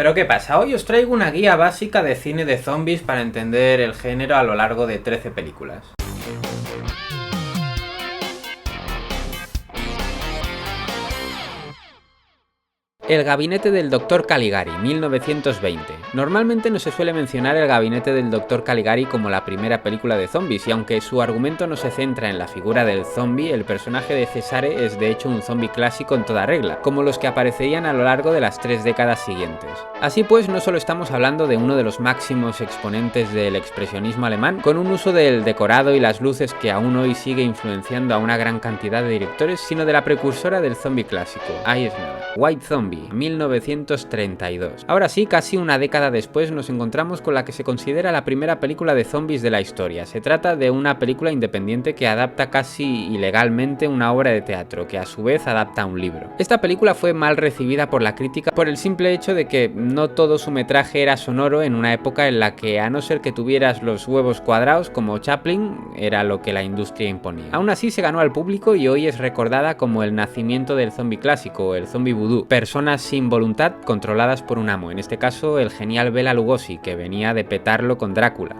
Pero ¿qué pasa? Hoy os traigo una guía básica de cine de zombies para entender el género a lo largo de 13 películas. El gabinete del Dr. Caligari, 1920. Normalmente no se suele mencionar el gabinete del Dr. Caligari como la primera película de zombies, y aunque su argumento no se centra en la figura del zombie, el personaje de Cesare es de hecho un zombie clásico en toda regla, como los que aparecerían a lo largo de las 3 décadas siguientes. Así pues, no solo estamos hablando de uno de los máximos exponentes del expresionismo alemán, con un uso del decorado y las luces que aún hoy sigue influenciando a una gran cantidad de directores, sino de la precursora del zombie clásico. Ahí es nada. White Zombie, 1932. Ahora sí, casi una década después nos encontramos con la que se considera la primera película de zombies de la historia. Se trata de una película independiente que adapta casi ilegalmente una obra de teatro, que a su vez adapta un libro. Esta película fue mal recibida por la crítica por el simple hecho de que no todo su metraje era sonoro en una época en la que, a no ser que tuvieras los huevos cuadrados como Chaplin, era lo que la industria imponía. Aún así se ganó al público y hoy es recordada como el nacimiento del zombie clásico, el zombie vudú, personas sin voluntad controladas por un amo, en este caso el genial Bela Lugosi, que venía de petarlo con Drácula.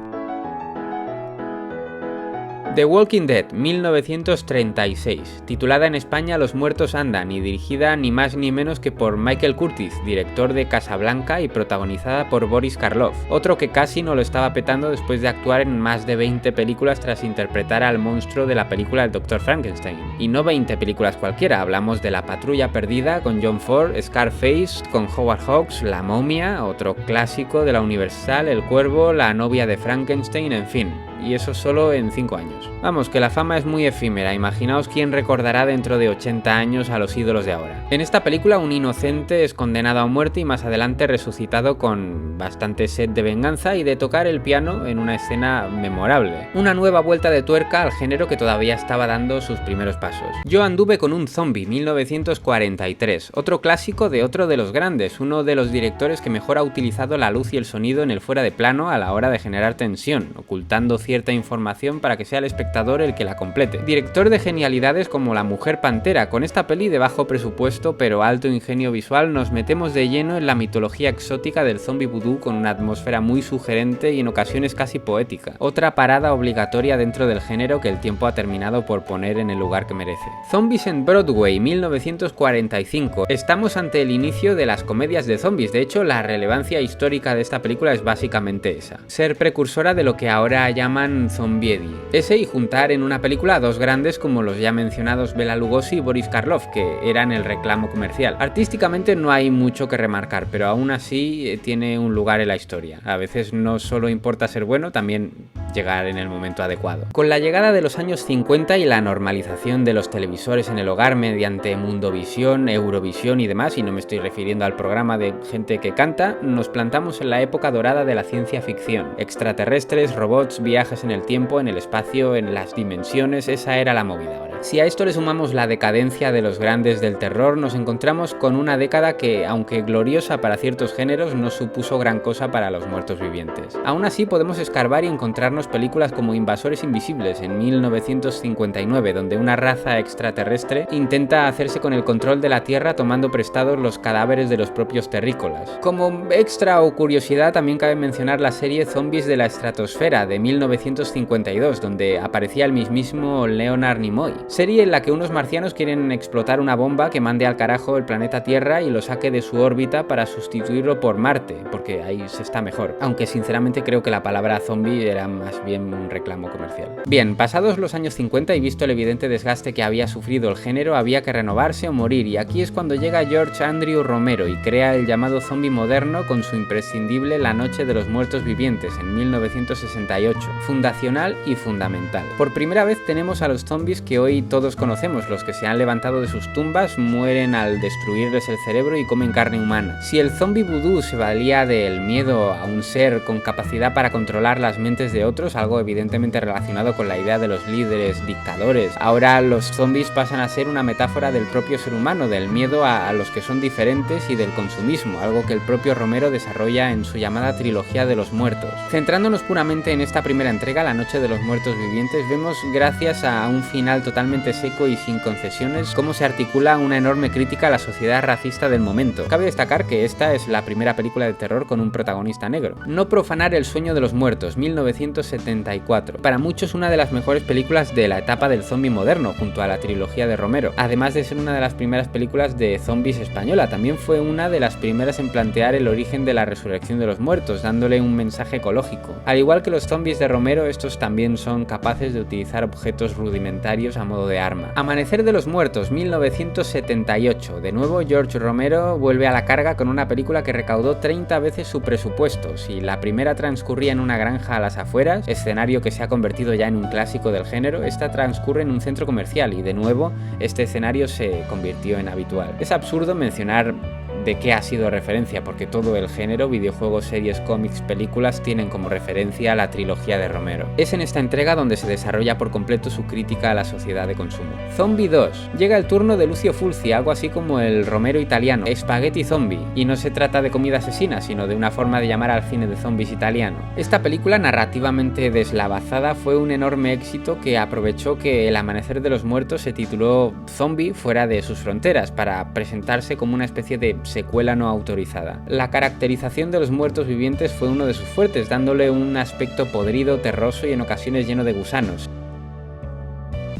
The Walking Dead, 1936, titulada en España Los muertos andan y dirigida ni más ni menos que por Michael Curtiz, director de Casablanca, y protagonizada por Boris Karloff, otro que casi no lo estaba petando después de actuar en más de 20 películas tras interpretar al monstruo de la película El Dr. Frankenstein. Y no 20 películas cualquiera, hablamos de La Patrulla Perdida con John Ford, Scarface con Howard Hawks, La Momia, otro clásico de la Universal, El Cuervo, La novia de Frankenstein, en fin. Y eso solo en 5 años. Vamos, que la fama es muy efímera, imaginaos quién recordará dentro de 80 años a los ídolos de ahora. En esta película un inocente es condenado a muerte y más adelante resucitado con bastante sed de venganza y de tocar el piano en una escena memorable. Una nueva vuelta de tuerca al género que todavía estaba dando sus primeros pasos. Yo anduve con un zombie, 1943, otro clásico de otro de los grandes, uno de los directores que mejor ha utilizado la luz y el sonido en el fuera de plano a la hora de generar tensión, ocultando cierta información para que sea el espectador el que la complete. Director de genialidades como La Mujer Pantera, con esta peli de bajo presupuesto pero alto ingenio visual nos metemos de lleno en la mitología exótica del zombie vudú con una atmósfera muy sugerente y en ocasiones casi poética. Otra parada obligatoria dentro del género que el tiempo ha terminado por poner en el lugar que merece. Zombies en Broadway, 1945. Estamos ante el inicio de las comedias de zombies, de hecho la relevancia histórica de esta película es básicamente esa. Ser precursora de lo que ahora llaman Zombiedi. Ese y juntar en una película a dos grandes como los ya mencionados Bela Lugosi y Boris Karloff, que eran el reclamo comercial. Artísticamente no hay mucho que remarcar, pero aún así tiene un lugar en la historia. A veces no solo importa ser bueno, también llegar en el momento adecuado. Con la llegada de los años 50 y la normalización de los televisores en el hogar mediante Mundovisión, Eurovisión y demás, y no me estoy refiriendo al programa de gente que canta, nos plantamos en la época dorada de la ciencia ficción. Extraterrestres, robots, viajes en el tiempo, en el espacio, en las dimensiones, esa era la movida ahora. Si a esto le sumamos la decadencia de los grandes del terror, nos encontramos con una década que, aunque gloriosa para ciertos géneros, no supuso gran cosa para los muertos vivientes. Aún así podemos escarbar y encontrarnos películas como Invasores Invisibles en 1959, donde una raza extraterrestre intenta hacerse con el control de la Tierra tomando prestados los cadáveres de los propios terrícolas. Como extra o curiosidad también cabe mencionar la serie Zombies de la Estratosfera de 1952, donde aparecía el mismísimo Leonard Nimoy. Serie en la que unos marcianos quieren explotar una bomba que mande al carajo el planeta Tierra y lo saque de su órbita para sustituirlo por Marte, porque ahí se está mejor. Aunque sinceramente creo que la palabra zombie era más bien un reclamo comercial. Bien, pasados los años 50 y visto el evidente desgaste que había sufrido el género, había que renovarse o morir, y aquí es cuando llega George Andrew Romero y crea el llamado zombie moderno con su imprescindible La Noche de los Muertos Vivientes en 1968, fundacional y fundamental. Por primera vez tenemos a los zombies que hoy todos conocemos, los que se han levantado de sus tumbas, mueren al destruirles el cerebro y comen carne humana. Si el zombie vudú se valía del miedo a un ser con capacidad para controlar las mentes de otros, algo evidentemente relacionado con la idea de los líderes dictadores, ahora los zombies pasan a ser una metáfora del propio ser humano, del miedo a los que son diferentes y del consumismo, algo que el propio Romero desarrolla en su llamada trilogía de los muertos. Centrándonos puramente en esta primera entrega, La Noche de los Muertos Vivientes, vemos, gracias a un final totalmente totalmente seco y sin concesiones cómo se articula una enorme crítica a la sociedad racista del momento. Cabe destacar que esta es la primera película de terror con un protagonista negro. No profanar el sueño de los muertos, 1974. Para muchos una de las mejores películas de la etapa del zombie moderno, junto a la trilogía de Romero. Además de ser una de las primeras películas de zombies española, también fue una de las primeras en plantear el origen de la resurrección de los muertos, dándole un mensaje ecológico. Al igual que los zombies de Romero, estos también son capaces de utilizar objetos rudimentarios a modo de arma. Amanecer de los muertos, 1978. De nuevo, George Romero vuelve a la carga con una película que recaudó 30 veces su presupuesto. Si la primera transcurría en una granja a las afueras, escenario que se ha convertido ya en un clásico del género, esta transcurre en un centro comercial y de nuevo este escenario se convirtió en habitual. Es absurdo mencionar de qué ha sido referencia, porque todo el género, videojuegos, series, cómics, películas, tienen como referencia la trilogía de Romero. Es en esta entrega donde se desarrolla por completo su crítica a la sociedad de consumo. Zombie 2. Llega el turno de Lucio Fulci, algo así como el Romero italiano, Spaghetti Zombie, y no se trata de comida asesina, sino de una forma de llamar al cine de zombies italiano. Esta película, narrativamente deslavazada, fue un enorme éxito que aprovechó que El Amanecer de los Muertos se tituló Zombie fuera de sus fronteras, para presentarse como una especie de secuela no autorizada. La caracterización de los muertos vivientes fue uno de sus fuertes, dándole un aspecto podrido, terroso y en ocasiones lleno de gusanos.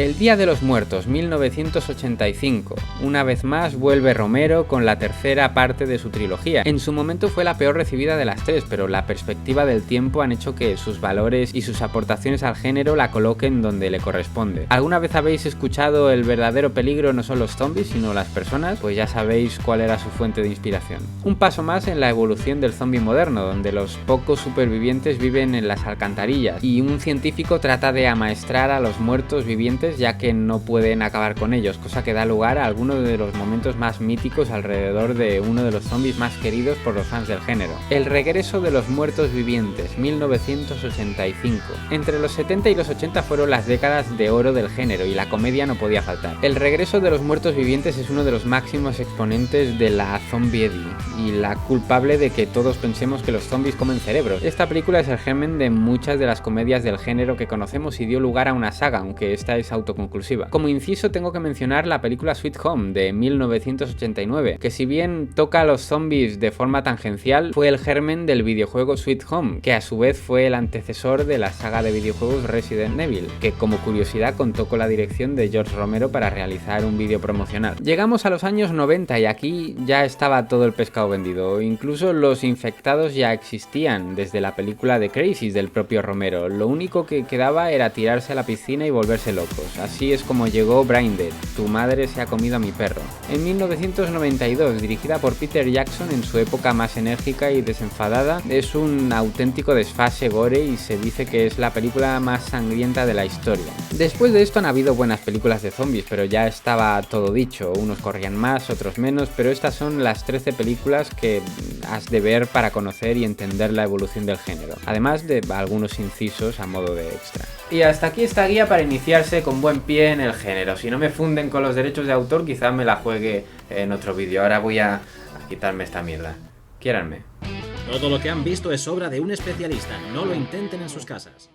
El Día de los Muertos, 1985. Una vez más vuelve Romero con la tercera parte de su trilogía. En su momento fue la peor recibida de las tres, pero la perspectiva del tiempo han hecho que sus valores y sus aportaciones al género la coloquen donde le corresponde. ¿Alguna vez habéis escuchado el verdadero peligro no son los zombies, sino las personas? Pues ya sabéis cuál era su fuente de inspiración. Un paso más en la evolución del zombie moderno, donde los pocos supervivientes viven en las alcantarillas y un científico trata de amaestrar a los muertos vivientes ya que no pueden acabar con ellos, cosa que da lugar a algunos de los momentos más míticos alrededor de uno de los zombies más queridos por los fans del género. El regreso de los muertos vivientes, 1985. Entre los 70 y los 80 fueron las décadas de oro del género y la comedia no podía faltar. El regreso de los muertos vivientes es uno de los máximos exponentes de la zombiedia y la culpable de que todos pensemos que los zombies comen cerebros. Esta película es el germen de muchas de las comedias del género que conocemos y dio lugar a una saga, aunque esta es autoconclusiva. Como inciso tengo que mencionar la película Sweet Home de 1989, que si bien toca a los zombies de forma tangencial, fue el germen del videojuego Sweet Home, que a su vez fue el antecesor de la saga de videojuegos Resident Evil, que como curiosidad contó con la dirección de George Romero para realizar un vídeo promocional. Llegamos a los años 90 y aquí ya estaba todo el pescado vendido, incluso los infectados ya existían desde la película de Crazy del propio Romero, lo único que quedaba era tirarse a la piscina y volverse locos. Así es como llegó Brain Dead, Tu madre se ha comido a mi perro. En 1992, dirigida por Peter Jackson en su época más enérgica y desenfadada, es un auténtico desfase gore y se dice que es la película más sangrienta de la historia. Después de esto han habido buenas películas de zombies, pero ya estaba todo dicho, unos corrían más, otros menos, pero estas son las 13 películas que has de ver para conocer y entender la evolución del género, además de algunos incisos a modo de extra. Y hasta aquí esta guía para iniciarse con buen pie en el género. Si no me funden con los derechos de autor, quizás me la juegue en otro vídeo. Ahora voy a quitarme esta mierda. Quiéranme. Todo lo que han visto es obra de un especialista. No lo intenten en sus casas.